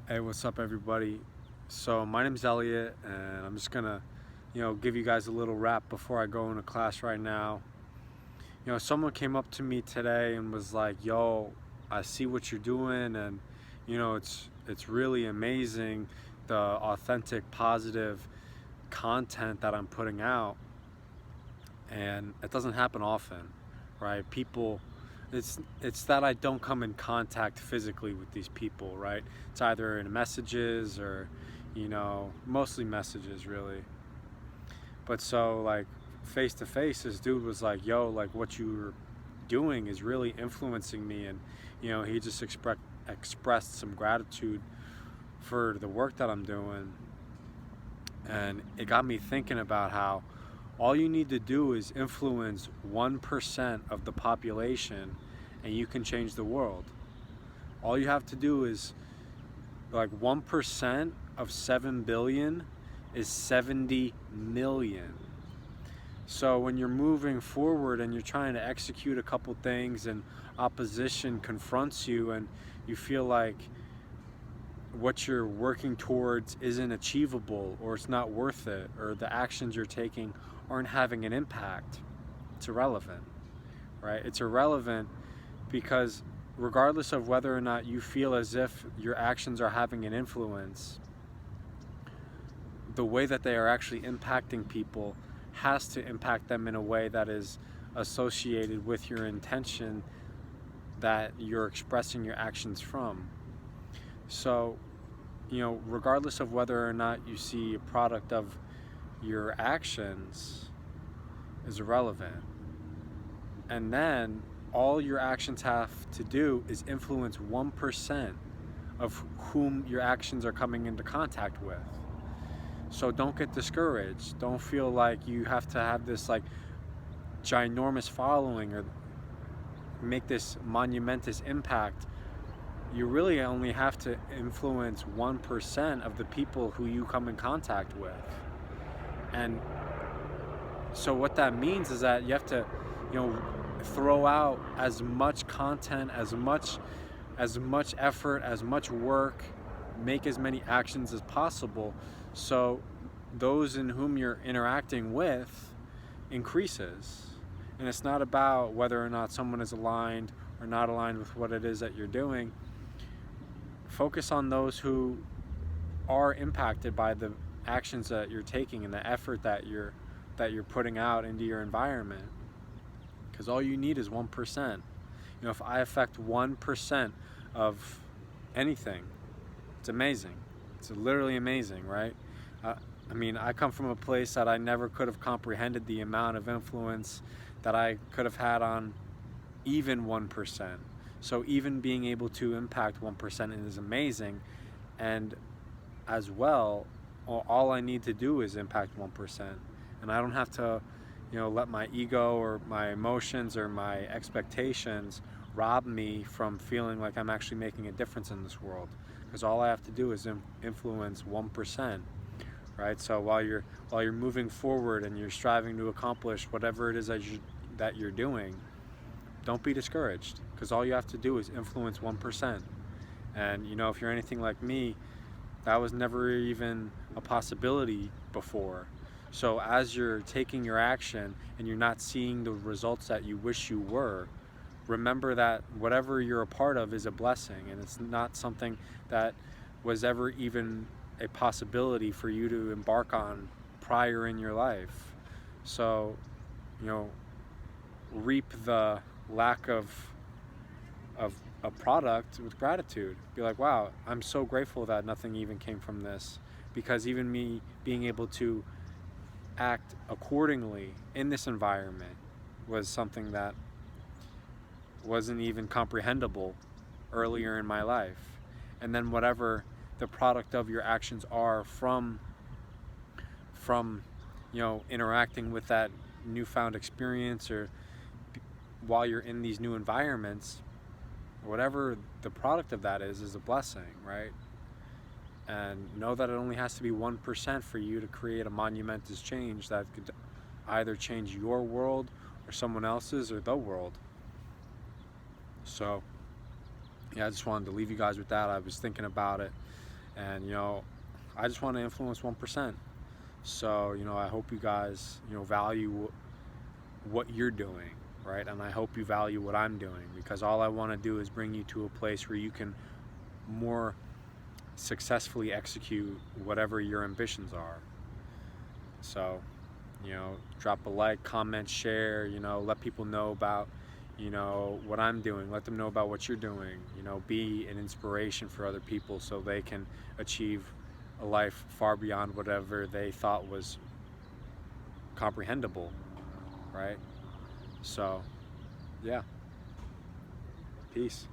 Hey, what's up, everybody? So my name's Elliott, and I'm just gonna, give you guys a little rap before I go into class right now. Someone came up to me today and was like, "Yo, I see what you're doing, and it's really amazing, the authentic, positive content that I'm putting out." And it doesn't happen often, right? It's that I don't come in contact physically with these people, right? It's either in messages or mostly messages, really. But so, like, face to face, this dude was like, "Yo, like, what you're doing is really influencing me." And he just expressed some gratitude for the work that I'm doing. And it got me thinking about how all you need to do is influence 1% of the population, and you can change the world. All you have to do is, like, 1% of 7 billion is 70 million. So when you're moving forward and you're trying to execute a couple things and opposition confronts you and you feel like what you're working towards isn't achievable, or it's not worth it, or the actions you're taking aren't having an impact, it's irrelevant, right? It's irrelevant because regardless of whether or not you feel as if your actions are having an influence, the way that they are actually impacting people has to impact them in a way that is associated with your intention that you're expressing your actions from. So, regardless of whether or not you see a product of your actions is irrelevant. And then all your actions have to do is influence 1% of whom your actions are coming into contact with. So don't get discouraged. Don't feel like you have to have this like ginormous following or make this monumentous impact. You really only have to influence 1% of the people who you come in contact with. And so what that means is that you have to, throw out as much content, as much effort, as much work, make as many actions as possible, so those in whom you're interacting with increases. And it's not about whether or not someone is aligned or not aligned with what it is that you're doing. Focus on those who are impacted by the actions that you're taking and the effort that you're putting out into your environment. Because all you need is 1%. If I affect 1% of anything, it's amazing. It's literally amazing, right? I come from a place that I never could have comprehended the amount of influence that I could have had on even 1%. So even being able to impact 1% is amazing. And as well, all I need to do is impact 1%. And I don't have to, let my ego or my emotions or my expectations rob me from feeling like I'm actually making a difference in this world. Because all I have to do is influence 1%, right? So while you're moving forward and you're striving to accomplish whatever it is that you're doing, don't be discouraged, because all you have to do is influence 1%. And if you're anything like me, that was never even a possibility before. So as you're taking your action and you're not seeing the results that you wish you were, remember that whatever you're a part of is a blessing, and it's not something that was ever even a possibility for you to embark on prior in your life. So, reap the lack of a product with gratitude. Be like, wow, I'm so grateful that nothing even came from this, because even me being able to act accordingly in this environment was something that wasn't even comprehensible earlier in my life. And then whatever the product of your actions are from interacting with that newfound experience, or while you're in these new environments, whatever the product of that is a blessing, right? And know that it only has to be 1% for you to create a monumentous change that could either change your world or someone else's or the world. So yeah, I just wanted to leave you guys with that. I was thinking about it, And, I just want to influence 1%. So, I hope you guys, value what you're doing, right? And I hope you value what I'm doing, because all I want to do is bring you to a place where you can more successfully execute whatever your ambitions are. So, drop a like, comment, share, let people know about, what I'm doing. Let them know about what you're doing. Be an inspiration for other people so they can achieve a life far beyond whatever they thought was comprehensible, right? So, yeah. Peace.